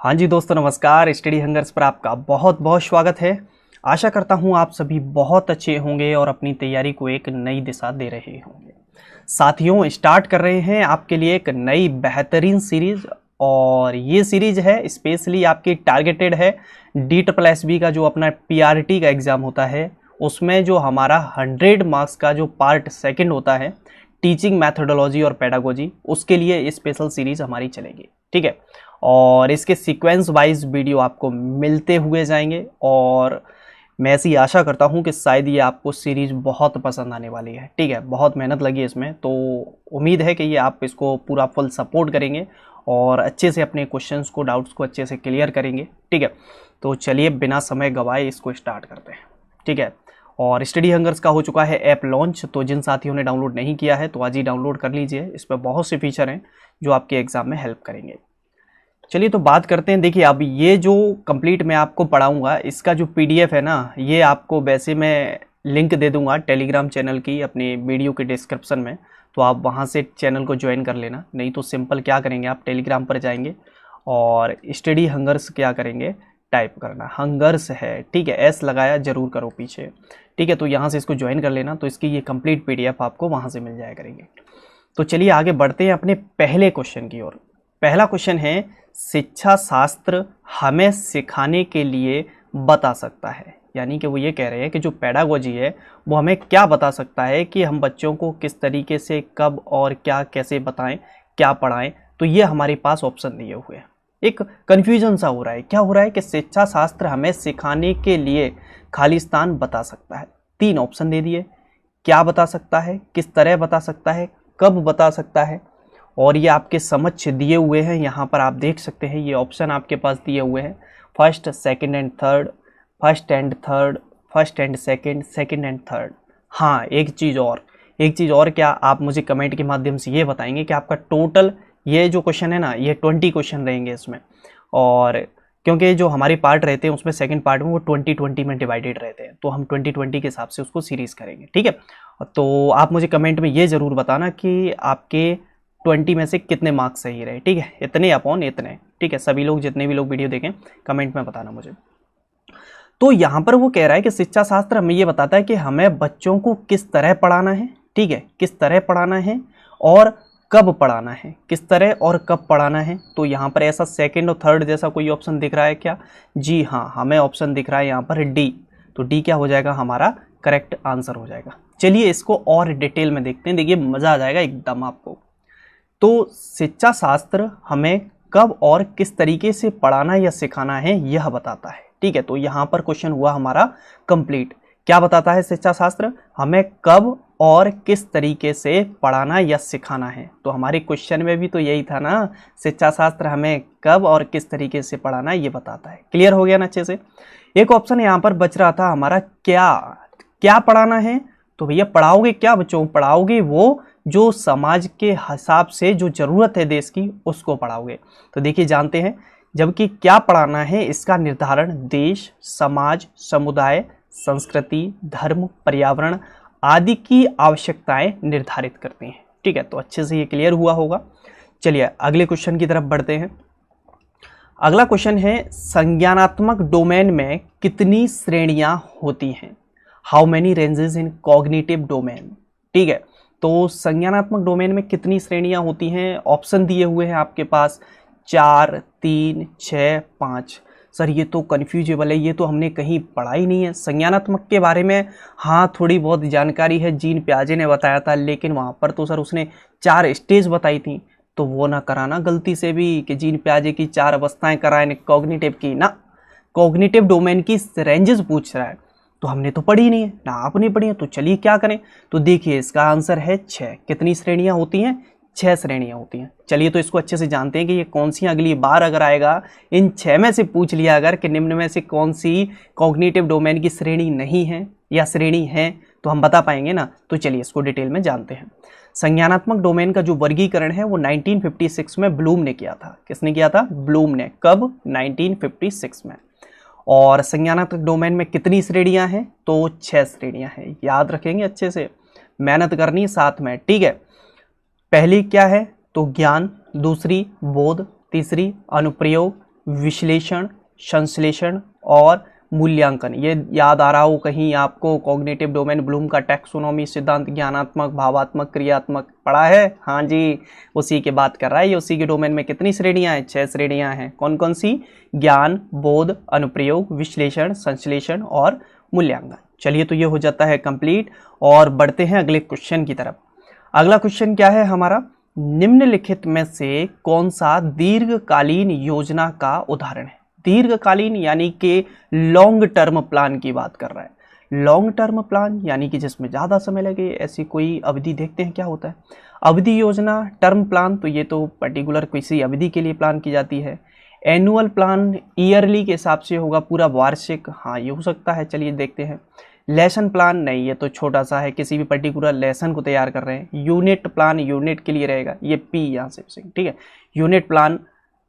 हाँ जी दोस्तों, नमस्कार। स्टडी हंगर्स पर आपका बहुत बहुत स्वागत है। आशा करता हूँ आप सभी बहुत अच्छे होंगे और अपनी तैयारी को एक नई दिशा दे रहे होंगे। साथियों, स्टार्ट कर रहे हैं आपके लिए एक नई बेहतरीन सीरीज, और ये सीरीज है स्पेशली आपकी टारगेटेड है DSSB का जो अपना PRT का एग्ज़ाम होता है, उसमें जो हमारा 100 मार्क्स का जो पार्ट सेकंड होता है टीचिंग मैथडोलॉजी और पेडागोजी, उसके लिए स्पेशल सीरीज हमारी चलेगी। ठीक है, और इसके सीक्वेंस वाइज वीडियो आपको मिलते हुए जाएंगे, और मैं ऐसी आशा करता हूं कि शायद ये आपको सीरीज बहुत पसंद आने वाली है। ठीक है, बहुत मेहनत लगी इसमें, तो उम्मीद है कि ये आप इसको पूरा फुल सपोर्ट करेंगे और अच्छे से अपने क्वेश्चंस को, डाउट्स को अच्छे से क्लियर करेंगे। ठीक है, तो चलिए बिना समय गवाए इसको स्टार्ट करते हैं। ठीक है, और स्टडी हंगर्स का हो चुका है ऐप लॉन्च, तो जिन साथियों ने डाउनलोड नहीं किया है तो आज ही डाउनलोड कर लीजिए। इस पर बहुत से फीचर हैं जो आपके एग्जाम में हेल्प करेंगे। चलिए तो बात करते हैं। देखिए, अब ये जो कंप्लीट मैं आपको पढ़ाऊंगा, इसका जो PDF है ना, ये आपको वैसे मैं लिंक दे दूंगा टेलीग्राम चैनल की अपने वीडियो के डिस्क्रिप्शन में, तो आप वहां से चैनल को ज्वाइन कर लेना। नहीं तो सिंपल क्या करेंगे, आप टेलीग्राम पर जाएंगे और स्टडी हंगर्स क्या करेंगे, टाइप करना। हंगर्स है, ठीक है, S लगाया जरूर करो पीछे। ठीक है, तो यहाँ से इसको ज्वाइन कर लेना, तो इसकी ये कंप्लीट PDF आपको वहाँ से मिल जाया करेंगे। तो चलिए आगे बढ़ते हैं अपने पहले क्वेश्चन की ओर। पहला क्वेश्चन है, शिक्षा शास्त्र हमें सिखाने के लिए बता सकता है। यानी कि वो ये कह रहे हैं कि जो पेडागोजी है वो हमें क्या बता सकता है कि हम बच्चों को किस तरीके से, कब और क्या, कैसे बताएं, क्या पढ़ाएं। तो ये हमारे पास ऑप्शन दिए हुए हैं। एक कन्फ्यूजन सा हो रहा है, क्या हो रहा है कि शिक्षा शास्त्र हमें सिखाने के लिए खालिस्तान बता सकता है। 3 ऑप्शन दे दिए, क्या बता सकता है, किस तरह बता सकता है, कब बता सकता है, और ये आपके समक्ष दिए हुए हैं। यहाँ पर आप देख सकते हैं ये ऑप्शन आपके पास दिए हुए हैं, first, second and third, first and third, first and second, second and third. हाँ, एक चीज़ और, क्या आप मुझे कमेंट के माध्यम से ये बताएंगे कि आपका टोटल ये जो क्वेश्चन है ना, ये 20 क्वेश्चन रहेंगे इसमें, और क्योंकि जो हमारे पार्ट रहते हैं उसमें सेकंड पार्ट में वो 20-20 में डिवाइडेड रहते हैं, तो हम 20-20 के हिसाब से उसको सीरीज करेंगे। ठीक है, तो आप मुझे कमेंट में ये ज़रूर बताना कि आपके 20 में से कितने मार्क्स सही रहे। ठीक है, इतने अपॉन इतने। ठीक है, सभी लोग, जितने भी लोग वीडियो देखें, कमेंट में बताना मुझे। तो यहाँ पर वो कह रहा है कि शिक्षा शास्त्र हमें ये बताता है कि हमें बच्चों को किस तरह पढ़ाना है। ठीक है, किस तरह पढ़ाना है और कब पढ़ाना है, किस तरह और कब पढ़ाना है। तो यहाँ पर ऐसा सेकंड और थर्ड जैसा कोई ऑप्शन दिख रहा है क्या? जी हाँ, हमें ऑप्शन दिख रहा है यहाँ पर D। तो D क्या हो जाएगा, हमारा करेक्ट आंसर हो जाएगा। चलिए इसको और डिटेल में देखते हैं, देखिए मज़ा आ जाएगा एकदम आपको। तो शिक्षा शास्त्र हमें कब और किस तरीके से पढ़ाना या सिखाना है यह बताता है। ठीक है, तो यहाँ पर क्वेश्चन हुआ हमारा कंप्लीट। क्या बताता है शिक्षा शास्त्र, हमें कब और किस तरीके से पढ़ाना या सिखाना है। तो हमारे क्वेश्चन में भी तो यही था ना, शिक्षा शास्त्र हमें कब और किस तरीके से पढ़ाना ये बताता है। क्लियर हो गया ना अच्छे से। एक ऑप्शन यहाँ पर बच रहा था हमारा, क्या पढ़ाना है। तो भैया पढ़ाओगे क्या बच्चों, पढ़ाओगे वो जो समाज के हिसाब से जो जरूरत है देश की, उसको पढ़ाओगे। तो देखिए जानते हैं, जबकि क्या पढ़ाना है इसका निर्धारण देश, समाज, समुदाय, संस्कृति, धर्म, पर्यावरण आदि की आवश्यकताएं निर्धारित करती हैं। ठीक है, तो अच्छे से ये क्लियर हुआ होगा। चलिए अगले क्वेश्चन की तरफ बढ़ते हैं। अगला क्वेश्चन है, संज्ञानात्मक डोमेन में कितनी श्रेणियां होती हैं। How many ranges in cognitive domain. ठीक है, तो संज्ञानात्मक डोमेन में कितनी श्रेणियां होती हैं, ऑप्शन दिए हुए हैं आपके पास 4, 3, 6, 5। सर ये तो कन्फ्यूजेबल है, ये तो हमने कहीं पढ़ा ही नहीं है संज्ञानात्मक के बारे में। हाँ, थोड़ी बहुत जानकारी है, जीन पियाजे ने बताया था, लेकिन वहाँ पर तो सर उसने 4 स्टेज बताई थी। तो वो ना कराना गलती से भी कि जीन पियाजे की 4 अवस्थाएं कराए कॉग्निटिव की ना, कॉग्निटिव डोमेन की रेंजेस पूछ रहा है। तो हमने तो पढ़ी नहीं है ना, आपने पढ़ी है, तो चलिए क्या करें। तो देखिए इसका आंसर है 6। कितनी श्रेणियां होती हैं, 6 श्रेणियां होती हैं। चलिए तो इसको अच्छे से जानते हैं कि ये कौन सी, अगली बार अगर आएगा इन 6 में से पूछ लिया अगर कि निम्न में से कौन सी कॉग्निटिव डोमेन की श्रेणी नहीं है या श्रेणी है, तो हम बता पाएंगे ना। तो चलिए इसको डिटेल में जानते हैं। संज्ञानात्मक डोमेन का जो वर्गीकरण है वो 1956 में ब्लूम ने किया था। किसने किया था, ब्लूम ने। कब, 1956 में। और संज्ञानात्मक डोमेन में कितनी श्रेणियां हैं, तो 6 श्रेणियां हैं। याद रखेंगे अच्छे से, मेहनत करनी साथ में। ठीक है, पहली क्या है, तो ज्ञान, दूसरी बोध, तीसरी अनुप्रयोग, विश्लेषण, संश्लेषण और मूल्यांकन। ये याद आ रहा हो कहीं आपको, कॉग्निटिव डोमेन, ब्लूम का टैक्सोनॉमी सिद्धांत, ज्ञानात्मक, भावात्मक, क्रियात्मक पढ़ा है। हाँ जी, उसी की बात कर रहा है ये। उसी के डोमेन में कितनी श्रेणियां हैं? 6 श्रेणियां हैं। कौन कौन सी? ज्ञान, बोध, अनुप्रयोग, विश्लेषण, संश्लेषण और मूल्यांकन। चलिए, तो ये हो जाता है कंप्लीट और बढ़ते हैं अगले क्वेश्चन की तरफ। अगला क्वेश्चन क्या है हमारा? निम्नलिखित में से कौन सा दीर्घकालीन योजना का उदाहरण है? दीर्घकालीन यानी कि लॉन्ग टर्म प्लान की बात कर रहा है। लॉन्ग टर्म प्लान यानी कि जिसमें ज़्यादा समय लगे, ऐसी कोई अवधि। देखते हैं क्या होता है। अवधि योजना, टर्म प्लान, तो ये तो पर्टिकुलर किसी अवधि के लिए प्लान की जाती है। एनुअल प्लान ईयरली के हिसाब से होगा, पूरा वार्षिक। हाँ, ये हो सकता है। चलिए देखते हैं। लेसन प्लान नहीं, ये तो छोटा सा है, किसी भी पर्टिकुलर लेसन को तैयार कर रहे हैं। यूनिट प्लान यूनिट के लिए रहेगा, ये पी यहाँ से, ठीक है। यूनिट प्लान,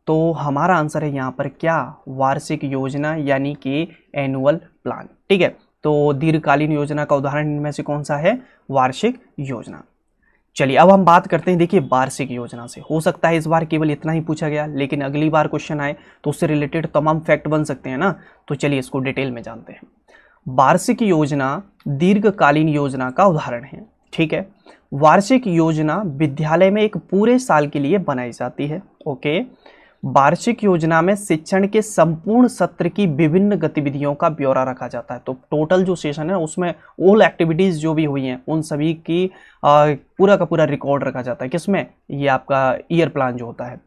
तो हमारा आंसर है यहाँ पर क्या? वार्षिक योजना यानी कि एनुअल प्लान, ठीक है। तो दीर्घकालीन योजना का उदाहरण इनमें से कौन सा है? वार्षिक योजना। चलिए, अब हम बात करते हैं। देखिए, वार्षिक योजना से हो सकता है इस बार केवल इतना ही पूछा गया, लेकिन अगली बार क्वेश्चन आए तो उससे रिलेटेड तमाम फैक्ट बन सकते हैं ना। तो चलिए इसको डिटेल में जानते हैं। वार्षिक योजना दीर्घकालीन योजना का उदाहरण है, ठीक है। वार्षिक योजना विद्यालय में एक पूरे साल के लिए बनाई जाती है, ओके। वार्षिक योजना में शिक्षण के संपूर्ण सत्र की विभिन्न गतिविधियों का ब्यौरा रखा जाता है। तो टोटल जो सेशन है उसमें ऑल एक्टिविटीज जो भी हुई हैं उन सभी की पूरा का पूरा रिकॉर्ड रखा जाता है। किसमें? ये आपका ईयर प्लान जो होता है।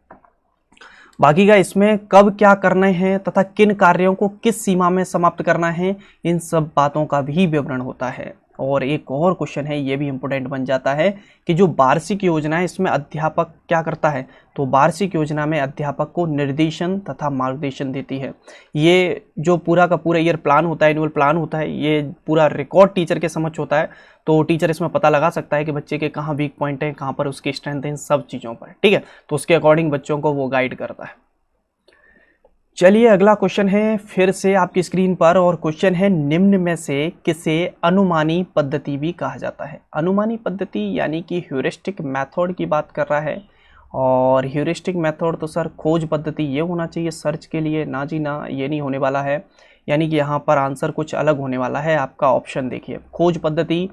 बाकी का इसमें कब क्या करने हैं तथा किन कार्यों को किस सीमा में समाप्त करना है, इन सब बातों का भी विवरण होता है। और एक और क्वेश्चन है, ये भी इंपॉर्टेंट बन जाता है कि जो वार्षिक योजना है इसमें अध्यापक क्या करता है? तो वार्षिक योजना में अध्यापक को निर्देशन तथा मार्गदर्शन देती है। ये जो पूरा का पूरा ईयर प्लान होता है, एनुअल प्लान होता है, ये पूरा रिकॉर्ड टीचर के समक्ष होता है। तो टीचर इसमें पता लगा सकता है कि बच्चे के कहाँ वीक पॉइंट है, कहाँ पर उसकी स्ट्रेंथ है, इन सब चीज़ों पर, ठीक है। तो उसके अकॉर्डिंग बच्चों को वो गाइड करता है। चलिए, अगला क्वेश्चन है फिर से आपकी स्क्रीन पर, और क्वेश्चन है निम्न में से किसे अनुमानी पद्धति भी कहा जाता है? अनुमानी पद्धति यानी कि ह्यूरिस्टिक मेथड की बात कर रहा है। और ह्यूरिस्टिक मेथड तो सर खोज पद्धति ये होना चाहिए सर्च के लिए। ना जी ना, ये नहीं होने वाला है, यानी कि यहाँ पर आंसर कुछ अलग होने वाला है। आपका ऑप्शन देखिए, खोज पद्धति,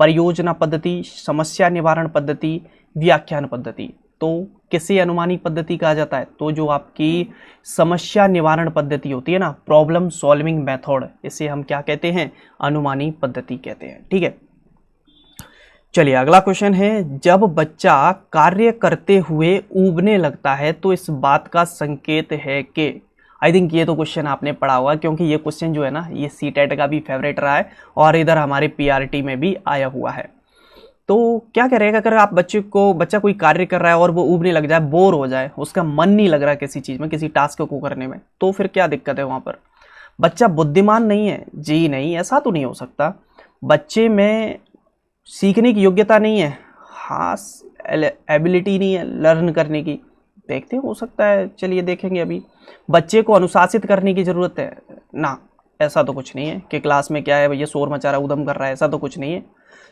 परियोजना पद्धति, समस्या निवारण पद्धति, व्याख्यान पद्धति। तो किसे अनुमानी पद्धति कहा जाता है? तो जो आपकी समस्या निवारण पद्धति होती है ना, प्रॉब्लम सॉल्विंग मेथड, इसे हम क्या कहते हैं? अनुमानी पद्धति कहते हैं, ठीक है। चलिए, अगला क्वेश्चन है, जब बच्चा कार्य करते हुए ऊबने लगता है तो इस बात का संकेत है कि। आई थिंक ये तो क्वेश्चन आपने पढ़ा होगा, क्योंकि ये क्वेश्चन जो है ना, ये सीटेट का भी फेवरेट रहा है और इधर हमारे पीआरटी में भी आया हुआ है। तो क्या करेगा, अगर आप बच्चा कोई कार्य कर रहा है और वो ऊबने लग जाए, बोर हो जाए, उसका मन नहीं लग रहा किसी चीज़ में, किसी टास्क को करने में, तो फिर क्या दिक्कत है वहाँ पर? बच्चा बुद्धिमान नहीं है? जी नहीं, ऐसा तो नहीं हो सकता। बच्चे में सीखने की योग्यता नहीं है? हाँ, एबिलिटी नहीं है लर्न करने की। देखते हो सकता है, चलिए देखेंगे अभी। बच्चे को अनुशासित करने की ज़रूरत है ना? ऐसा तो कुछ नहीं है कि क्लास में क्या है भैया शोर मचा रहा है, उधम कर रहा है, ऐसा तो कुछ नहीं है।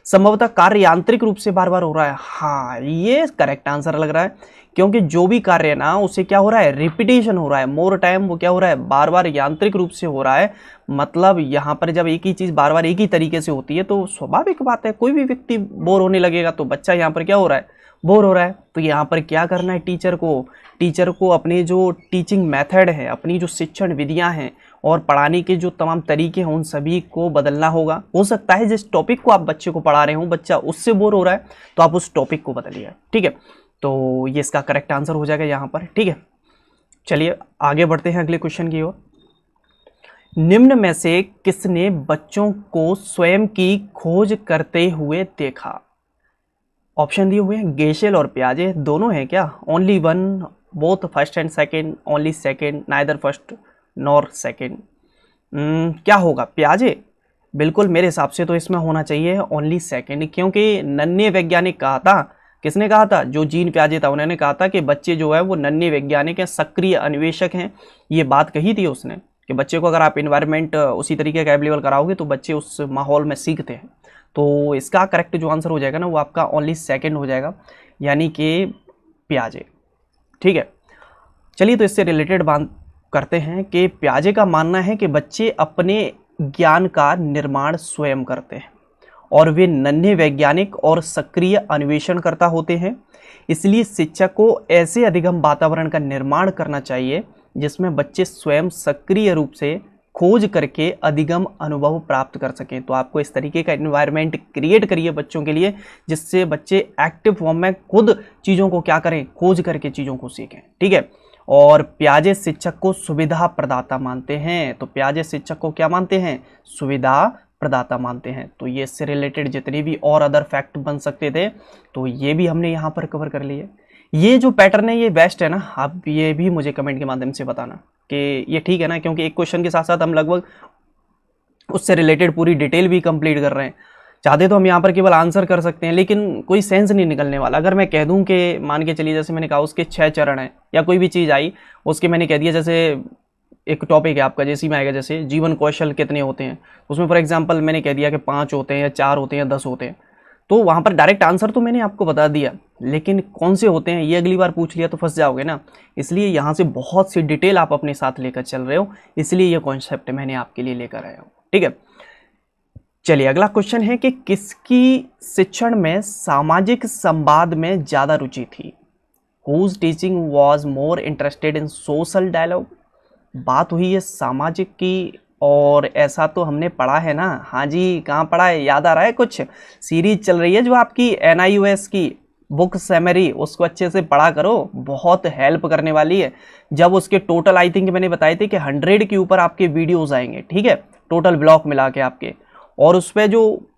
संभवतः कार्य यांत्रिक रूप से बार बार हो रहा है। हाँ, ये करेक्ट आंसर लग रहा है, क्योंकि जो भी कार्य है ना उसे क्या हो रहा है? रिपीटेशन हो रहा है, मोर टाइम वो क्या हो रहा है? बार बार यांत्रिक रूप से हो रहा है। मतलब यहाँ पर जब एक ही चीज़ बार बार एक ही तरीके से होती है तो स्वाभाविक बात है कोई भी व्यक्ति बोर होने लगेगा। तो बच्चा यहाँ पर क्या हो रहा है? बोर हो रहा है। तो यहाँ पर क्या करना है टीचर को अपने जो टीचिंग मेथड है, अपनी जो शिक्षण विधियाँ हैं और पढ़ाने के जो तमाम तरीके हैं, उन सभी को बदलना होगा। हो सकता है जिस टॉपिक को आप बच्चे को पढ़ा रहे हो, बच्चा उससे बोर हो रहा है, तो आप उस टॉपिक को बदलिए, ठीक है। तो ये इसका करेक्ट आंसर हो जाएगा यहाँ पर, ठीक है। चलिए आगे बढ़ते हैं अगले क्वेश्चन की ओर। निम्न में से किसने बच्चों को स्वयं की खोज करते हुए देखा? ऑप्शन दिए हुए हैं, गेशेल और पियाजे, दोनों हैं क्या? Only one, both first and second, only second, neither first nor second. क्या होगा? पियाजे? बिल्कुल, मेरे हिसाब से तो इसमें होना चाहिए ओनली सेकेंड, क्योंकि नन्हे वैज्ञानिक कहा था। किसने कहा था? जो जीन पियाजे था, उन्होंने कहा था कि बच्चे जो है वो नन्हे वैज्ञानिक हैं, सक्रिय अन्वेषक हैं। ये बात कही थी उसने कि बच्चे को अगर आप इन्वायरमेंट उसी तरीके का अवेलेबल कराओगे तो बच्चे उस माहौल में सीखते हैं। तो इसका करेक्ट जो आंसर हो जाएगा ना, वो आपका ओनली सेकेंड हो जाएगा, यानी कि पियाजे, ठीक है। चलिए, तो इससे रिलेटेड करते हैं कि पियाजे का मानना है कि बच्चे अपने ज्ञान का निर्माण स्वयं करते हैं और वे नन्हे वैज्ञानिक और सक्रिय अन्वेषणकर्ता होते हैं। इसलिए शिक्षक को ऐसे अधिगम वातावरण का निर्माण करना चाहिए जिसमें बच्चे स्वयं सक्रिय रूप से खोज करके अधिगम अनुभव प्राप्त कर सकें। तो आपको इस तरीके का एनवायरनमेंट क्रिएट करिए बच्चों के लिए जिससे बच्चे एक्टिव फॉर्म में खुद चीज़ों को क्या करें, खोज करके चीज़ों को सीखें। ठीक है। और पियाजे शिक्षक को सुविधा प्रदाता मानते हैं। तो पियाजे शिक्षक को क्या मानते हैं, सुविधा प्रदाता मानते हैं। तो ये इससे रिलेटेड जितने भी और अदर फैक्ट बन सकते थे तो ये भी हमने यहाँ पर कवर कर लिए। ये जो पैटर्न है ये बेस्ट है ना, आप ये भी मुझे कमेंट के माध्यम से बताना कि ये ठीक है ना, क्योंकि एक क्वेश्चन के साथ साथ हम लगभग उससे रिलेटेड पूरी डिटेल भी कंप्लीट कर रहे हैं। चाहते तो हम यहाँ पर केवल आंसर कर सकते हैं लेकिन कोई सेंस नहीं निकलने वाला। अगर मैं कह दूं कि मान के चलिए जैसे मैंने कहा उसके 6 चरण हैं या कोई भी चीज़ आई उसके मैंने कह दिया, जैसे एक टॉपिक है आपका जैसे में आएगा जैसे जीवन कौशल कितने होते हैं, उसमें फॉर एग्जांपल मैंने कह दिया कि 5 होते हैं या 4 होते हैं या 10 होते हैं, तो वहाँ पर डायरेक्ट आंसर तो मैंने आपको बता दिया लेकिन कौन से होते हैं ये अगली बार पूछ लिया तो फंस जाओगे ना। इसलिए यहाँ से बहुत सी डिटेल आप अपने साथ लेकर चल रहे हो, इसलिए ये कॉन्सेप्ट मैंने आपके लिए लेकर आया हूँ। ठीक है, चलिए अगला क्वेश्चन है कि किसकी शिक्षण में सामाजिक संवाद में ज़्यादा रुचि थी। Whose teaching was more interested in social dialogue. बात हुई है सामाजिक की और ऐसा तो हमने पढ़ा है ना। हाँ जी, कहाँ पढ़ा है, याद आ रहा है कुछ? सीरीज चल रही है जो आपकी NIOS की बुक समरी, उसको अच्छे से पढ़ा करो, बहुत हेल्प करने वाली है। जब उसके टोटल आई थिंक मैंने बताए थे कि 100 के ऊपर आपके वीडियोस आएंगे, ठीक है, टोटल ब्लॉक मिला के आपके, और उस पर जो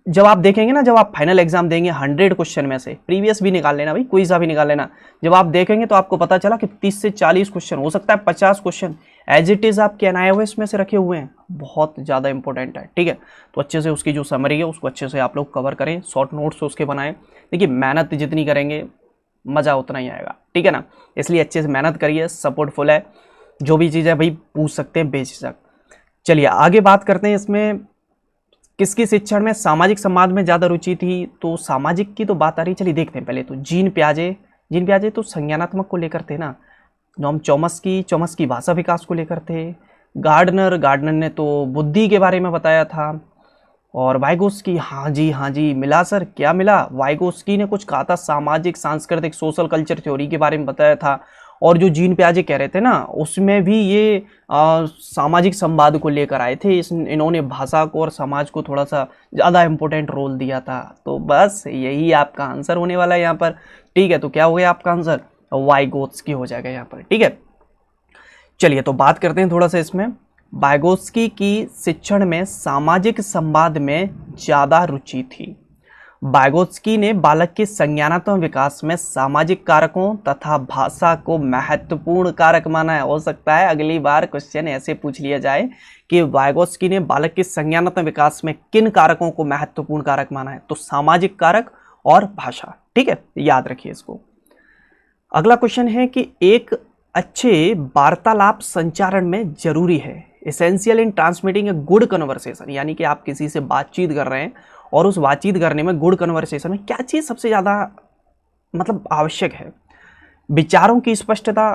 जब आप देखेंगे ना, जब आप फाइनल एग्जाम देंगे 100 क्वेश्चन में से प्रीवियस भी निकाल लेना भाई, कोई सा भी निकाल लेना, जब आप देखेंगे तो आपको पता चला कि 30 से 40 क्वेश्चन, हो सकता है 50 क्वेश्चन एज इट इज आपके NIOS में से रखे हुए हैं। बहुत ज़्यादा इंपॉर्टेंट है। ठीक है, तो अच्छे से उसकी जो समरी है उसको अच्छे से आप लोग कवर करें, शॉर्ट नोट्स उसके बनाएं। देखिए मेहनत जितनी करेंगे मज़ा उतना ही आएगा। ठीक है ना, इसलिए अच्छे से मेहनत करिए, सपोर्टफुल है, जो भी चीज़ है भाई पूछ सकते हैं बेझिझक। चलिए आगे बात करते हैं इसमें किसकी शिक्षण में सामाजिक संवाद में ज़्यादा रुचि थी। तो सामाजिक की तो बात आ रही, चलिए देखते हैं पहले तो जीन पियाजे तो संज्ञानात्मक को लेकर थे ना। नॉम चॉम्स्की भाषा विकास को लेकर थे। गार्डनर ने तो बुद्धि के बारे में बताया था। और वाइगोस्की, हाँ जी मिला सर, क्या मिला? वाइगोस्की ने कुछ कहा था सामाजिक सांस्कृतिक सोशल कल्चर थ्योरी के बारे में बताया था। और जो जीन पियाजे कह रहे थे ना उसमें भी ये सामाजिक संवाद को लेकर आए थे। इन्होंने भाषा को और समाज को थोड़ा सा ज़्यादा इम्पोर्टेंट रोल दिया था। तो बस यही आपका आंसर होने वाला है यहाँ पर। ठीक है, तो क्या हो गया आपका आंसर? वाइगोत्स्की हो जाएगा यहाँ पर। ठीक है, चलिए तो बात करते हैं थोड़ा सा इसमें। वाइगोत्स्की की शिक्षण में सामाजिक संवाद में ज़्यादा रुचि थी। वाइगोत्स्की ने बालक के संज्ञानात्मक विकास में सामाजिक कारकों तथा भाषा को महत्वपूर्ण कारक माना है। हो सकता है अगली बार क्वेश्चन ऐसे पूछ लिया जाए कि वाइगोत्स्की ने बालक के संज्ञानात्मक विकास में किन कारकों को महत्वपूर्ण कारक माना है, तो सामाजिक कारक और भाषा। ठीक है, याद रखिए इसको। अगला क्वेश्चन है कि एक अच्छे वार्तालाप संचारण में जरूरी है, essential in transmitting a good conversation, यानी कि आप किसी से बातचीत कर रहे हैं और उस बातचीत करने में गुड कन्वर्सेशन में क्या चीज़ सबसे ज़्यादा मतलब आवश्यक है? विचारों की स्पष्टता,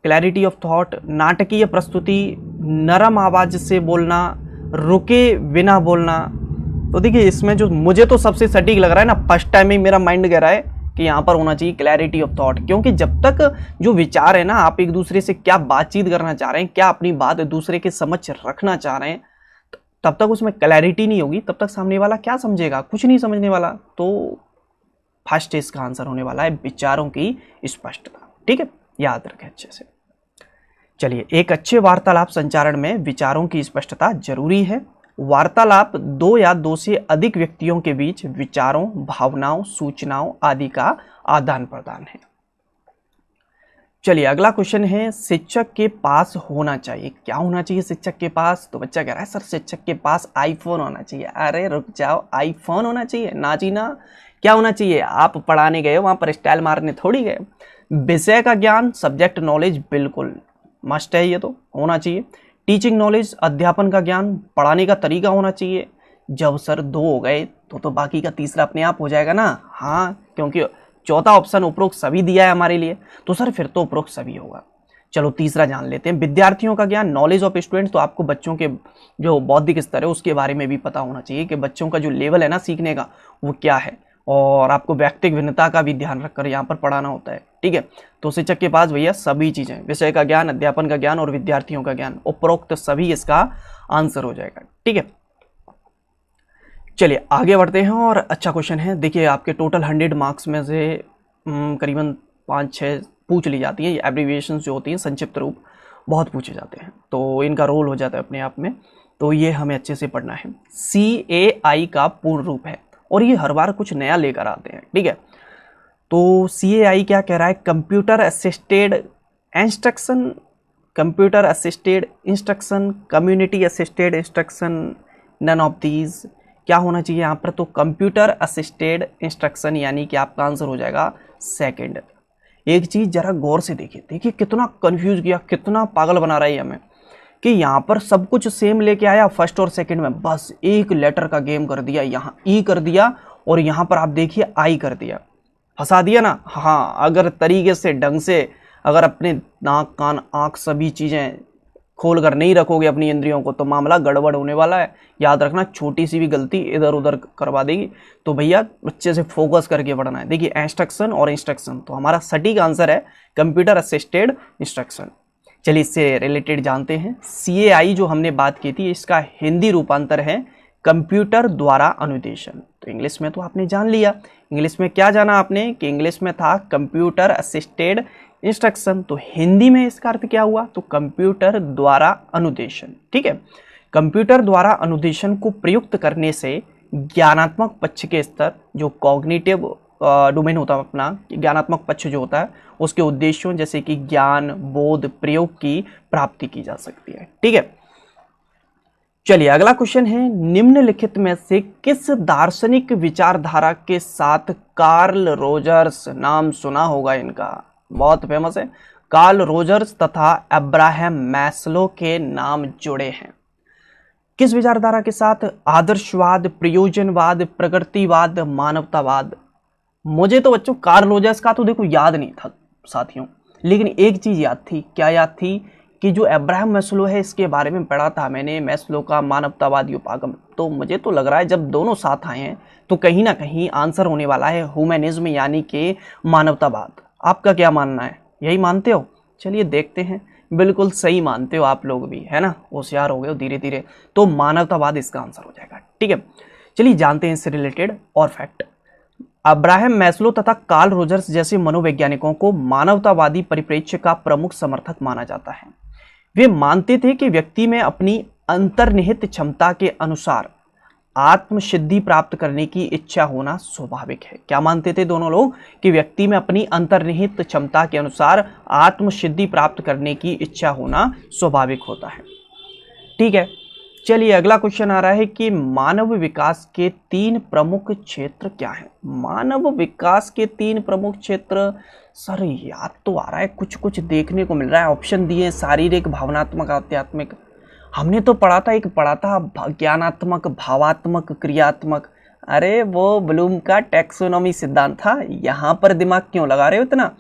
क्लैरिटी ऑफ थॉट, नाटकीय प्रस्तुति, नरम आवाज़ से बोलना, रुके बिना बोलना। तो देखिए इसमें जो मुझे तो सबसे सटीक लग रहा है ना, फर्स्ट टाइम ही मेरा माइंड कह रहा है कि यहाँ पर होना चाहिए क्लैरिटी ऑफ थॉट। क्योंकि जब तक जो विचार है ना, आप एक दूसरे से क्या बातचीत करना चाह रहे हैं, क्या अपनी बात दूसरे के समक्ष रखना चाह रहे हैं, तब तक उसमें क्लैरिटी नहीं होगी, तब तक सामने वाला क्या समझेगा? कुछ नहीं समझने वाला। तो फर्स्ट इसका आंसर होने वाला है विचारों की स्पष्टता। ठीक है, याद रखें अच्छे से। चलिए, एक अच्छे वार्तालाप संचारण में विचारों की स्पष्टता जरूरी है। वार्तालाप 2 या 2 से अधिक व्यक्तियों के बीच विचारों, भावनाओं, सूचनाओं आदि का आदान प्रदान है। चलिए अगला क्वेश्चन है, शिक्षक के पास होना चाहिए। क्या होना चाहिए शिक्षक के पास? तो बच्चा कह रहा है सर शिक्षक के पास आईफोन होना चाहिए। अरे रुक जाओ, आईफोन होना चाहिए ना जी ना। क्या होना चाहिए? आप पढ़ाने गए, वहाँ पर स्टाइल मारने थोड़ी गए। विषय का ज्ञान, सब्जेक्ट नॉलेज बिल्कुल मस्ट है, ये तो होना चाहिए। टीचिंग नॉलेज, अध्यापन का ज्ञान, पढ़ाने का तरीका होना चाहिए। जब सर 2 हो गए तो बाकी का तीसरा अपने आप हो जाएगा ना। हाँ, क्योंकि चौथा ऑप्शन उपरोक्त सभी दिया है हमारे लिए, तो सर फिर तो उपरोक्त सभी होगा। चलो तीसरा जान लेते हैं, विद्यार्थियों का ज्ञान, नॉलेज ऑफ स्टूडेंट्स। तो आपको बच्चों के जो बौद्धिक स्तर है उसके बारे में भी पता होना चाहिए कि बच्चों का जो लेवल है ना सीखने का वो क्या है, और आपको व्यक्तिगत भिन्नता का भी ध्यान रखकर यहाँ पर पढ़ाना होता है। ठीक है, तो शिक्षक के पास भैया सभी चीजें, विषय का ज्ञान, अध्यापन का ज्ञान और विद्यार्थियों का ज्ञान, उपरोक्त सभी इसका आंसर हो जाएगा। ठीक है, चलिए आगे बढ़ते हैं। और अच्छा क्वेश्चन है, देखिए आपके टोटल 100 मार्क्स में से करीबन 5-6 पूछ ली जाती है। एब्रीविएशन जो होती हैं, संक्षिप्त रूप बहुत पूछे जाते हैं, तो इनका रोल हो जाता है अपने आप में, तो ये हमें अच्छे से पढ़ना है। CAI का पूर्ण रूप है, और ये हर बार कुछ नया लेकर आते हैं। ठीक है, तो CAI क्या कह रहा है, computer assisted instruction, computer assisted instruction, community assisted instruction, none of these. क्या होना चाहिए यहाँ पर, तो कंप्यूटर असिस्टेड इंस्ट्रक्शन, यानी कि आपका आंसर हो जाएगा सेकंड। एक चीज जरा गौर से देखिए, देखिए कितना कंफ्यूज किया, कितना पागल बना रहा है हमें, कि यहाँ पर सब कुछ सेम लेके आया फर्स्ट और सेकंड में, बस एक लेटर का गेम कर दिया, यहाँ ई कर दिया और यहाँ पर आप देखिए आई कर दिया, फंसा दिया ना। हाँ, अगर तरीके से ढंग से अगर अपने नाक कान आंख सभी चीजें खोल कर नहीं रखोगे अपनी इंद्रियों को, तो मामला गड़बड़ होने वाला है। याद रखना, छोटी सी भी गलती इधर उधर करवा देगी, तो भैया अच्छे से फोकस करके पढ़ना है। देखिए इंस्ट्रक्शन और इंस्ट्रक्शन, तो हमारा सटीक आंसर है कंप्यूटर असिस्टेड इंस्ट्रक्शन। चलिए इससे रिलेटेड जानते हैं, CAI जो हमने बात की थी, इसका हिंदी रूपांतर है कंप्यूटर द्वारा अनुदेशन। तो इंग्लिश में तो आपने जान लिया, इंग्लिश में क्या जाना आपने, कि इंग्लिश में था कंप्यूटर असिस्टेड इंस्ट्रक्शन, तो हिंदी में इसका अर्थ क्या हुआ, तो कंप्यूटर द्वारा अनुदेशन। ठीक है, कंप्यूटर द्वारा अनुदेशन को प्रयुक्त करने से ज्ञानात्मक पक्ष के स्तर, जो कॉग्निटिव डोमेन होता है अपना, ज्ञानात्मक पक्ष जो होता है उसके उद्देश्यों जैसे कि ज्ञान, बोध, प्रयोग की प्राप्ति की जा सकती है। ठीक है, चलिए अगला क्वेश्चन है, निम्नलिखित में से किस दार्शनिक विचारधारा के साथ कार्ल रोजर्स, नाम सुना होगा इनका, बहुत फेमस है, कार्ल रोजर्स तथा अब्राहम मैस्लो के नाम जुड़े हैं। किस विचारधारा के साथ, आदर्शवाद, प्रयोजनवाद, प्रगतिवाद, मानवतावाद। मुझे तो बच्चों कार्ल रोजर्स का तो देखो याद नहीं था साथियों, लेकिन एक चीज याद थी। क्या याद थी, कि जो अब्राहम मैस्लो है इसके बारे में पढ़ा था मैंने, मैस्लो का मानवतावादी उपागम। तो मुझे तो लग रहा है जब दोनों साथ आए हैं तो कहीं ना कहीं आंसर होने वाला है ह्यूमनिज्म, यानी कि मानवतावाद। आपका क्या मानना है, यही मानते हो? चलिए देखते हैं, बिल्कुल सही मानते हो आप लोग भी, है ना, होशियार हो गए हो धीरे धीरे। तो मानवतावाद इसका आंसर हो जाएगा। ठीक है, चलिए जानते हैं इससे रिलेटेड और फैक्ट। अब्राहम मैस्लो तथा कार्ल रोजर्स जैसे मनोवैज्ञानिकों को मानवतावादी परिप्रेक्ष्य का प्रमुख समर्थक माना जाता है। वे मानते थे कि व्यक्ति में अपनी अंतर्निहित क्षमता के अनुसार आत्मसिद्धि प्राप्त करने की इच्छा होना स्वाभाविक है। क्या मानते थे दोनों लोग, कि व्यक्ति में अपनी अंतर्निहित क्षमता के अनुसार आत्मसिद्धि प्राप्त करने की इच्छा होना स्वाभाविक होता है। ठीक है, चलिए अगला क्वेश्चन आ रहा है कि मानव विकास के 3 प्रमुख क्षेत्र क्या हैं। मानव विकास के 3 प्रमुख क्षेत्र, सर याद तो आ रहा है, कुछ कुछ देखने को मिल रहा है, ऑप्शन दिए, शारीरिक, भावनात्मक, आध्यात्मिक। हमने तो पढ़ा था, एक पढ़ा था ज्ञानात्मक, भावात्मक, क्रियात्मक। अरे वो ब्लूम का टैक्सोनॉमी सिद्धांत था, यहाँ पर दिमाग क्यों लगा रहे हो इतना?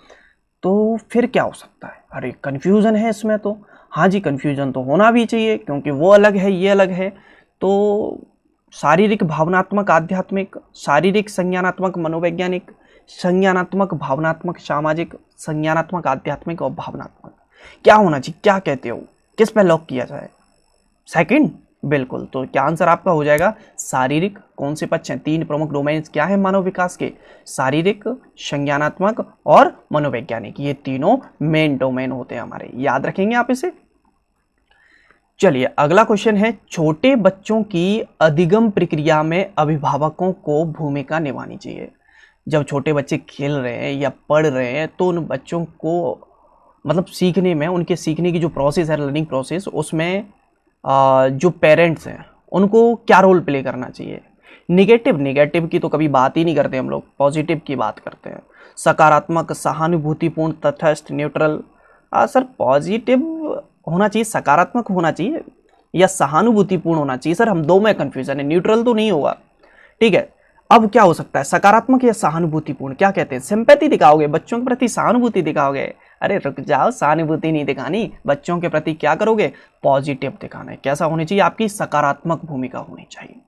तो फिर क्या हो सकता है? अरे कंफ्यूजन है इसमें तो। हाँ जी, कंफ्यूजन तो होना भी चाहिए, क्योंकि वो अलग है, ये अलग है। तो शारीरिक, भावनात्मक, आध्यात्मिक, शारीरिक, संज्ञानात्मक, मनोवैज्ञानिक, संज्ञानात्मक, भावनात्मक, सामाजिक, संज्ञानात्मक, आध्यात्मिक और भावनात्मक। क्या होना चाहिए, क्या कहते हो, किस पे लॉक किया जाए? सेकंड, बिल्कुल। तो क्या आंसर आपका हो जाएगा शारीरिक। कौन से पक्ष हैं, 3 प्रमुख डोमेन्स क्या है मानव विकास के? शारीरिक, संज्ञानात्मक और मनोवैज्ञानिक। ये तीनों मेन डोमेन होते हैं हमारे, याद रखेंगे आप इसे। चलिए अगला क्वेश्चन है, छोटे बच्चों की अधिगम प्रक्रिया में अभिभावकों को भूमिका निभानी चाहिए। जब छोटे बच्चे खेल रहे हैं या पढ़ रहे हैं तो उन बच्चों को मतलब सीखने में, उनके सीखने की जो प्रोसेस है, लर्निंग प्रोसेस, उसमें जो पेरेंट्स हैं उनको क्या रोल प्ले करना चाहिए? निगेटिव की तो कभी बात ही नहीं करते हम लोग, पॉजिटिव की बात करते हैं। सकारात्मक, सहानुभूतिपूर्ण, तटस्थ, न्यूट्रल। सर पॉजिटिव होना चाहिए, सकारात्मक होना चाहिए या सहानुभूतिपूर्ण होना चाहिए? सर हम दो में कंफ्यूजन है, न्यूट्रल तो नहीं होगा। ठीक है, अब क्या हो सकता है, सकारात्मक या सहानुभूतिपूर्ण? क्या कहते हैं, सिंपैथी दिखाओगे, बच्चों के प्रति सहानुभूति दिखाओगे? अरे रुक जाओ, सहानुभूति नहीं दिखानी, बच्चों के प्रति क्या करोगे, पॉजिटिव दिखाना है। कैसा होनी चाहिए, आपकी सकारात्मक भूमिका होनी चाहिए।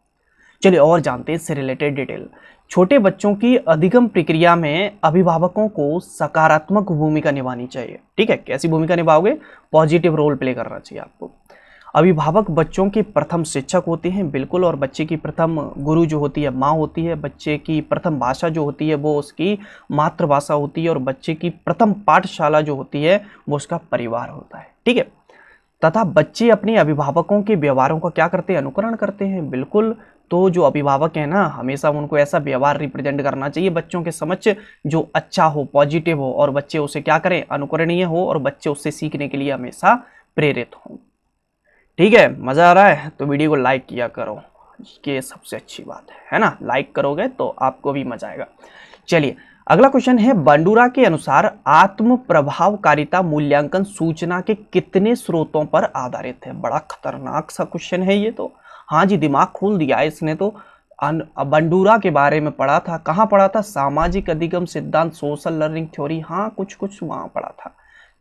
चलिए और जानते हैं इससे रिलेटेड डिटेल। छोटे बच्चों की अधिगम प्रक्रिया में अभिभावकों को सकारात्मक भूमिका निभानी चाहिए। ठीक है, कैसी भूमिका निभाओगे, पॉजिटिव रोल प्ले करना चाहिए आपको। अभिभावक बच्चों के प्रथम शिक्षक होते हैं, बिल्कुल, और बच्चे की प्रथम गुरु जो होती है माँ होती है। बच्चे की प्रथम भाषा जो होती है वो उसकी मातृभाषा होती है, और बच्चे की प्रथम पाठशाला जो होती है वो उसका परिवार होता है। ठीक है, तथा बच्चे अपने अभिभावकों के व्यवहारों का क्या करते हैं, अनुकरण करते हैं, बिल्कुल। तो जो अभिभावक है ना, हमेशा उनको ऐसा व्यवहार रिप्रेजेंट करना चाहिए बच्चों के समक्ष जो अच्छा हो, पॉजिटिव हो, और बच्चे उसे क्या करें, अनुकरणीय हो, और बच्चे उससे सीखने के लिए हमेशा प्रेरित हों। ठीक है, मज़ा आ रहा है तो वीडियो को लाइक किया करो, ये सबसे अच्छी बात है ना। लाइक करोगे तो आपको भी मजा आएगा। चलिए अगला क्वेश्चन है, बंडूरा के अनुसार आत्म प्रभावकारिता मूल्यांकन सूचना के कितने स्रोतों पर आधारित है। बड़ा खतरनाक सा क्वेश्चन है ये तो। हाँ जी, दिमाग खोल दिया है इसने तो। बंडूरा के बारे में पढ़ा था, कहाँ पढ़ा था, सामाजिक अधिगम सिद्धांत, सोशल लर्निंग थ्योरी, हाँ कुछ वहाँ पढ़ा था।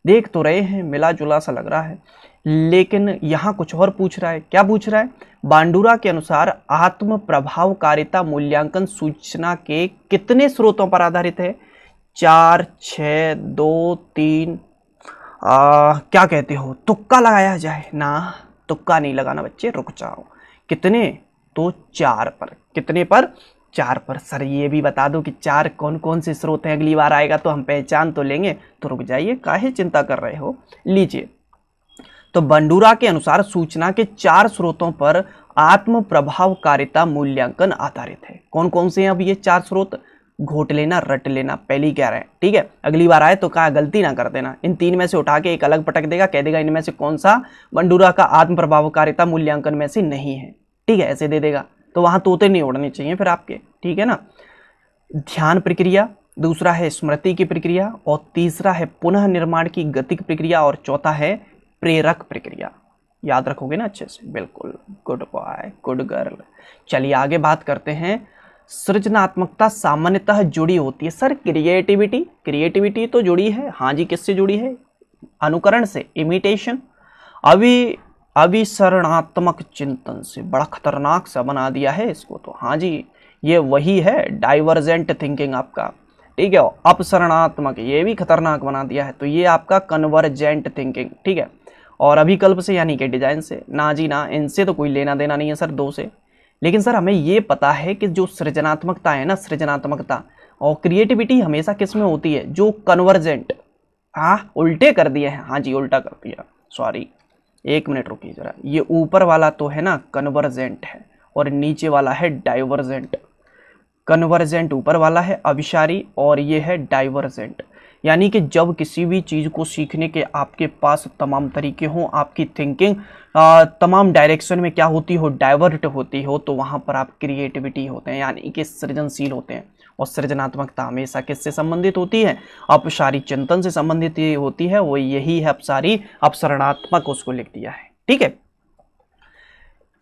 देख तो रहे हैं, मिला जुला सा लग रहा है, लेकिन यहाँ कुछ और पूछ रहा है। क्या पूछ रहा है, बंडूरा के अनुसार आत्म प्रभावकारिता मूल्यांकन सूचना के कितने स्रोतों पर आधारित है। 4, 6, 2, 3, क्या कहते हो, तुक्का लगाया जाए ना। तुक्का नहीं लगाना बच्चे, रुक जाओ। कितने, तो 4 पर। कितने पर, 4 पर। सर ये भी बता दो कि 4 कौन कौन से स्रोत हैं, अगली बार आएगा तो हम पहचान तो लेंगे। तो रुक जाइए, काहे चिंता कर रहे हो, लीजिए। तो बंडूरा के अनुसार सूचना के 4 स्रोतों पर आत्म प्रभावकारिता मूल्यांकन आधारित है। कौन कौन से हैं अब ये 4 स्रोत, घोट लेना, रट लेना, पहली कह रहे हैं। ठीक है, अगली बार आए तो कहा गलती ना कर देना, इन 3 में से उठा के एक अलग पटक देगा, कह देगा इनमें से कौन सा बंडूरा का आत्म प्रभावकारिता मूल्यांकन में से नहीं है। ठीक है, ऐसे दे देगा तो वहां तोते नहीं उड़ने चाहिए फिर आपके। ठीक है ना। ध्यान प्रक्रिया, दूसरा है स्मृति की प्रक्रिया, और तीसरा है पुनः निर्माण की गतिक प्रक्रिया, और चौथा है प्रेरक प्रक्रिया। याद रखोगे ना अच्छे से, बिल्कुल। Good boy, good girl. चलिए आगे बात करते हैं। सृजनात्मकता सामान्यतः जुड़ी होती है। सर क्रिएटिविटी तो जुड़ी है। हाँ जी, किससे जुड़ी है, अनुकरण से, इमिटेशन। अभिसरणात्मक चिंतन से। बड़ा खतरनाक सा बना दिया है इसको तो। हाँ जी, ये वही है डाइवर्जेंट थिंकिंग आपका। ठीक है, अपसरणात्मक, ये भी खतरनाक बना दिया है। तो ये आपका कन्वर्जेंट थिंकिंग। ठीक है, और अभिकल्प से यानी कि डिजाइन से, ना जी ना, इनसे तो कोई लेना देना नहीं है सर, 2 से। लेकिन सर हमें ये पता है कि जो सृजनात्मकता है ना, सृजनात्मकता और क्रिएटिविटी हमेशा किस में होती है, जो कन्वर्जेंट। हाँ, उल्टे कर दिए हैं। हाँ जी, उल्टा कर दिया, सॉरी, 1 मिनट रुकिए जरा। ये ऊपर वाला तो है ना कन्वर्जेंट है, और नीचे वाला है डाइवर्जेंट। कन्वर्जेंट ऊपर वाला है अभिसारी, और ये है डाइवर्जेंट। यानी कि जब किसी भी चीज़ को सीखने के आपके पास तमाम तरीके हों, आपकी थिंकिंग तमाम डायरेक्शन में क्या होती हो, डाइवर्ट होती हो, तो वहाँ पर आप क्रिएटिविटी होते हैं, यानी कि सृजनशील होते हैं। और सृजनात्मकता हमेशा किससे संबंधित होती है, अपसारी चिंतन से संबंधित होती है। वो यही है अपसारी, अपसरणात्मक, उसको लिख दिया है। ठीक है,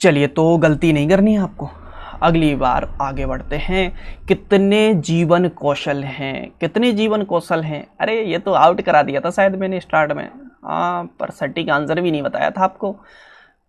चलिए तो गलती नहीं करनी है आपको। अगली बार आगे बढ़ते हैं। कितने जीवन कौशल हैं, कितने जीवन कौशल हैं। अरे ये तो आउट करा दिया था शायद मैंने स्टार्ट में, हाँ, पर सटीक आंसर भी नहीं बताया था आपको।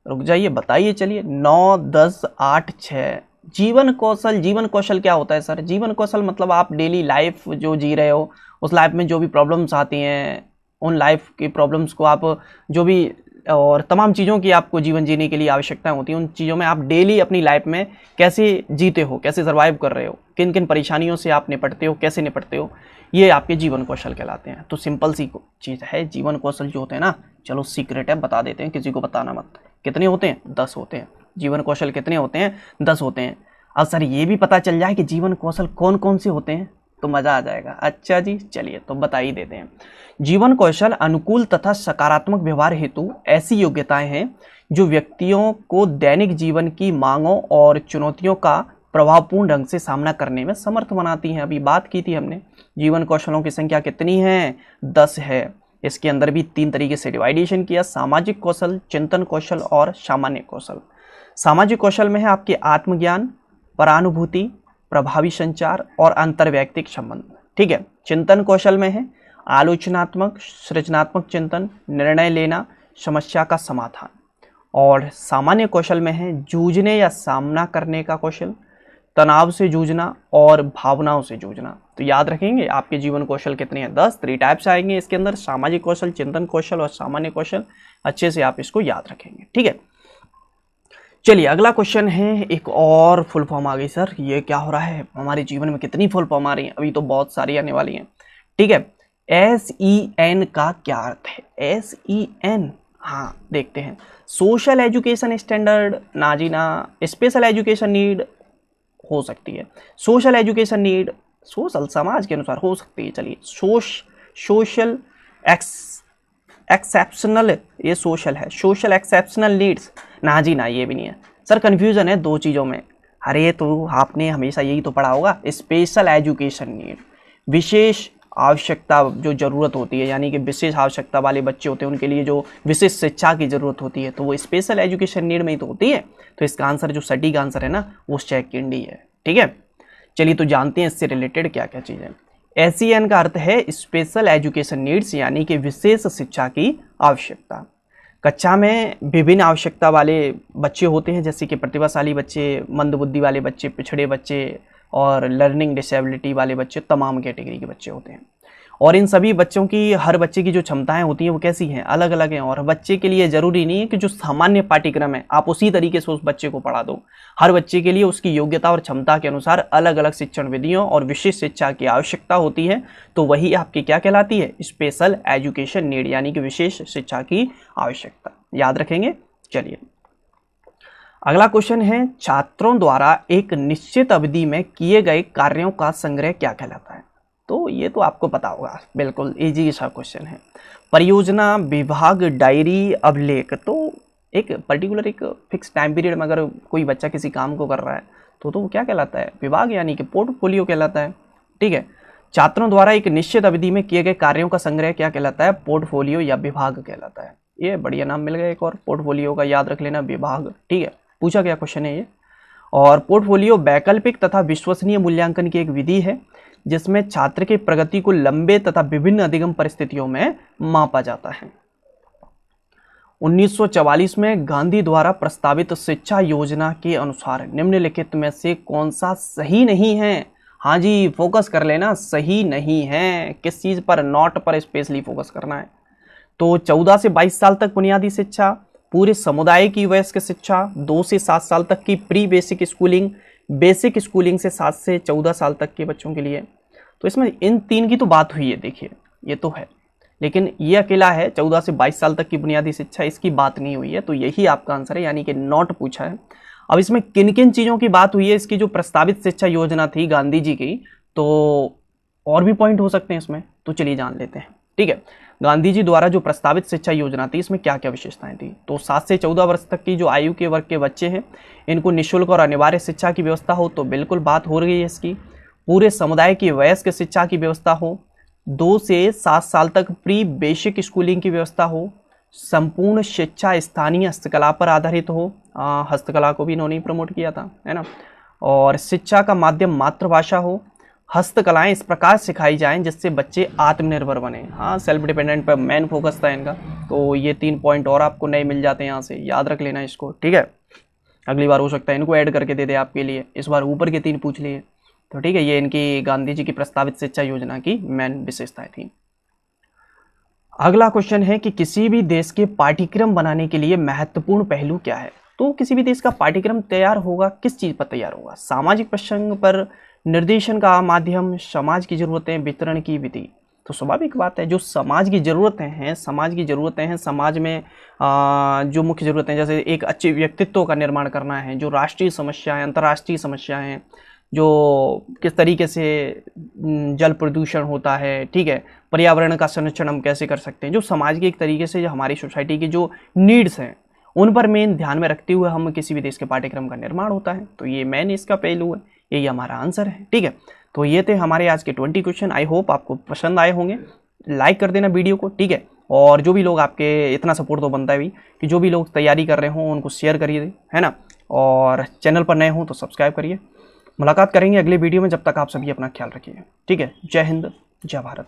रुक जाइए, बताइए। चलिए 9, 10, 8, 6 जीवन कौशल। जीवन कौशल क्या होता है सर, जीवन कौशल मतलब आप डेली लाइफ जो जी रहे हो, उस लाइफ में जो भी प्रॉब्लम्स आती हैं, उन लाइफ की प्रॉब्लम्स को आप जो भी, और तमाम चीज़ों की आपको जीवन जीने के लिए आवश्यकताएं होती हैं, उन चीज़ों में आप डेली अपनी लाइफ में कैसे जीते हो, कैसे सर्वाइव कर रहे हो, किन किन परेशानियों से आप निपटते हो, कैसे निपटते हो, ये आपके जीवन कौशल कहलाते हैं। तो सिंपल सी चीज़ है, जीवन कौशल जो होते हैं ना, चलो सीक्रेट है, बता देते हैं, किसी को बताना मत। कितने होते हैं, 10 होते हैं। जीवन कौशल कितने होते हैं, 10 होते हैं। अब सर ये भी पता चल जाए कि जीवन कौशल कौन कौन से होते हैं तो मज़ा आ जाएगा। अच्छा जी, चलिए तो बता ही देते हैं। जीवन कौशल अनुकूल तथा सकारात्मक व्यवहार हेतु ऐसी योग्यताएं हैं जो व्यक्तियों को दैनिक जीवन की मांगों और चुनौतियों का प्रभावपूर्ण ढंग से सामना करने में समर्थ बनाती हैं। अभी बात की थी हमने, जीवन कौशलों की संख्या कितनी है, 10 है। इसके अंदर भी 3 तरीके से डिवाइडेशन किया, सामाजिक कौशल, चिंतन कौशल और सामान्य कौशल। सामाजिक कौशल में है आपके आत्मज्ञान, परानुभूति, प्रभावी संचार और अंतर्वैयक्तिक संबंध। ठीक है। चिंतन कौशल में है आलोचनात्मक, सृजनात्मक चिंतन, निर्णय लेना, समस्या का समाधान। और सामान्य कौशल में है जूझने या सामना करने का कौशल, तनाव से जूझना और भावनाओं से जूझना। तो याद रखेंगे आपके जीवन कौशल कितने हैं? 10 3 टाइप्स आएंगे इसके अंदर, सामाजिक कौशल, चिंतन कौशल और सामान्य कौशल। अच्छे से आप इसको याद रखेंगे, ठीक है। चलिए अगला क्वेश्चन है, एक और फुल फॉर्म आ गई सर, ये क्या हो रहा है? हमारे जीवन में कितनी फुल फॉर्म आ रही है, अभी तो बहुत सारी आने वाली हैं, ठीक है। SEN का क्या अर्थ है? SEN, हाँ देखते हैं। सोशल एजुकेशन स्टैंडर्ड, ना जी ना। स्पेशल एजुकेशन नीड हो सकती है, सोशल एजुकेशन नीड, सोशल समाज के अनुसार हो सकती है। चलिए सोशल एक्सेप्शनल, ये सोशल है, सोशल एक्सेप्शनल नीड्स, ना जी ना, ये भी नहीं है सर। कंफ्यूजन है दो चीज़ों में। अरे तो आपने हमेशा यही तो पढ़ा होगा, स्पेशल एजुकेशन नीड, विशेष आवश्यकता जो ज़रूरत होती है, यानी कि विशेष आवश्यकता वाले बच्चे होते हैं उनके लिए जो विशेष शिक्षा की ज़रूरत होती है, तो वो स्पेशल एजुकेशन नीड में ही तो होती है। तो इसका आंसर जो सटीक आंसर है ना, वो सेकंड ही है, ठीक है। चलिए तो जानते हैं इससे रिलेटेड क्या क्या चीज़ है। SEN का अर्थ है स्पेशल एजुकेशन नीड्स, यानी कि विशेष शिक्षा की आवश्यकता। कक्षा में विभिन्न आवश्यकता वाले बच्चे होते हैं, जैसे कि प्रतिभाशाली बच्चे, मंदबुद्धि वाले बच्चे, पिछड़े बच्चे और लर्निंग डिसेबिलिटी वाले बच्चे, तमाम कैटेगरी के बच्चे होते हैं। और इन सभी बच्चों की, हर बच्चे की जो क्षमताएं होती हैं वो कैसी हैं? अलग अलग हैं। और बच्चे के लिए ज़रूरी नहीं है कि जो सामान्य पाठ्यक्रम है आप उसी तरीके से उस बच्चे को पढ़ा दो। हर बच्चे के लिए उसकी योग्यता और क्षमता के अनुसार अलग अलग शिक्षण विधियों और विशेष शिक्षा की आवश्यकता होती है। तो वही आपकी क्या कहलाती है? स्पेशल एजुकेशन नीड, यानी कि विशेष शिक्षा की आवश्यकता। याद रखेंगे। चलिए अगला क्वेश्चन है, छात्रों द्वारा एक निश्चित अवधि में किए गए कार्यों का संग्रह क्या कहलाता है? तो ये तो आपको पता होगा, बिल्कुल इजी सा क्वेश्चन है। परियोजना, विभाग, डायरी, अभिलेख। तो एक पर्टिकुलर एक फिक्स टाइम पीरियड में अगर कोई बच्चा किसी काम को कर रहा है तो वो क्या कहलाता है? विभाग, यानी कि पोर्टफोलियो कहलाता है, ठीक है। छात्रों द्वारा एक निश्चित अवधि में किए गए कार्यों का संग्रह क्या कहलाता है? पोर्टफोलियो या विभाग कहलाता है। ये बढ़िया नाम मिल गया एक और, पोर्टफोलियो का, याद रख लेना, विभाग, ठीक है। पूछा गया क्वेश्चन है ये। और पोर्टफोलियो वैकल्पिक तथा विश्वसनीय मूल्यांकन की एक विधि है जिसमें छात्र की प्रगति को लंबे तथा विभिन्न अधिगम परिस्थितियों में मापा जाता है। 1944 में गांधी द्वारा प्रस्तावित शिक्षा योजना के अनुसार निम्नलिखित में से कौन सा सही नहीं है? हाँ जी, फोकस कर लेना, सही नहीं है। किस चीज पर? नॉट पर स्पेशली फोकस करना है। तो 14 से 22 साल तक बुनियादी शिक्षा, पूरे समुदाय की वयस्क शिक्षा, 2 से 7 साल तक की pre basic schooling, basic schooling से 7 से 14 साल तक के बच्चों के लिए। तो इसमें इन तीन की तो बात हुई है, देखिए ये तो है, लेकिन ये अकेला है 14 से 22 साल तक की बुनियादी शिक्षा, इसकी बात नहीं हुई है। तो यही आपका आंसर है, यानी कि नॉट पूछा है। अब इसमें किन किन चीज़ों की बात हुई है? इसकी जो प्रस्तावित शिक्षा योजना थी गांधी जी की, तो और भी पॉइंट हो सकते हैं इसमें, तो चलिए जान लेते हैं, ठीक है। गांधी जी द्वारा जो प्रस्तावित शिक्षा योजना थी, इसमें क्या क्या विशेषताएं थी? तो 7 से 14 वर्ष तक की जो आयु के वर्ग के बच्चे हैं, इनको निःशुल्क और अनिवार्य शिक्षा की व्यवस्था हो, तो बिल्कुल बात हो रही है इसकी। पूरे समुदाय की वयस्क शिक्षा की व्यवस्था हो, 2 से 7 साल तक प्री बेसिक स्कूलिंग की व्यवस्था हो, संपूर्ण शिक्षा स्थानीय हस्तकला पर आधारित हो, हस्तकला को भी इन्होंने प्रमोट किया था, है ना। और शिक्षा का माध्यम मातृभाषा हो, हस्तकलाएं इस प्रकार सिखाई जाएं जिससे बच्चे आत्मनिर्भर बने। हाँ, सेल्फ डिपेंडेंट पर मेन फोकस था इनका। तो ये 3 पॉइंट और आपको नए मिल जाते हैं यहाँ से, याद रख लेना इसको, ठीक है। अगली बार हो सकता है इनको ऐड करके दे दे आपके लिए, इस बार ऊपर के 3 पूछ लिए, तो ठीक है। ये इनकी गांधी जी की प्रस्तावित शिक्षा योजना की मेन विशेषताएं थी। अगला क्वेश्चन है कि किसी भी देश के पाठ्यक्रम बनाने के लिए महत्वपूर्ण पहलू क्या है? तो किसी भी देश का पाठ्यक्रम तैयार होगा, किस चीज पर तैयार होगा? सामाजिक प्रसंग पर, निर्देशन का माध्यम, समाज की जरूरतें, वितरण की विधि। तो स्वाभाविक बात है, जो समाज की ज़रूरतें हैं, समाज में जो मुख्य ज़रूरतें, जैसे एक अच्छे व्यक्तित्व का निर्माण करना है, जो राष्ट्रीय समस्याएं, अंतर्राष्ट्रीय समस्याएं, जो किस तरीके से जल प्रदूषण होता है, ठीक है, पर्यावरण का संरक्षण हम कैसे कर सकते हैं, जो समाज की एक तरीके से जो हमारी सोसाइटी की जो नीड्स हैं उन पर मेन ध्यान में रखते हुए हम किसी भी देश के पाठ्यक्रम का निर्माण होता है। तो ये मेन इसका पहलू है, यही हमारा आंसर है, ठीक है। तो ये थे हमारे आज के 20 क्वेश्चन। आई होप आपको पसंद आए होंगे। लाइक कर देना वीडियो को, ठीक है। और जो भी लोग, आपके इतना सपोर्ट तो बनता है भी कि जो भी लोग तैयारी कर रहे हों उनको शेयर करिए, है ना। और चैनल पर नए हों तो सब्सक्राइब करिए। मुलाकात करेंगे अगले वीडियो में, जब तक आप सभी अपना ख्याल रखिए, ठीक है। जय हिंद, जय भारत।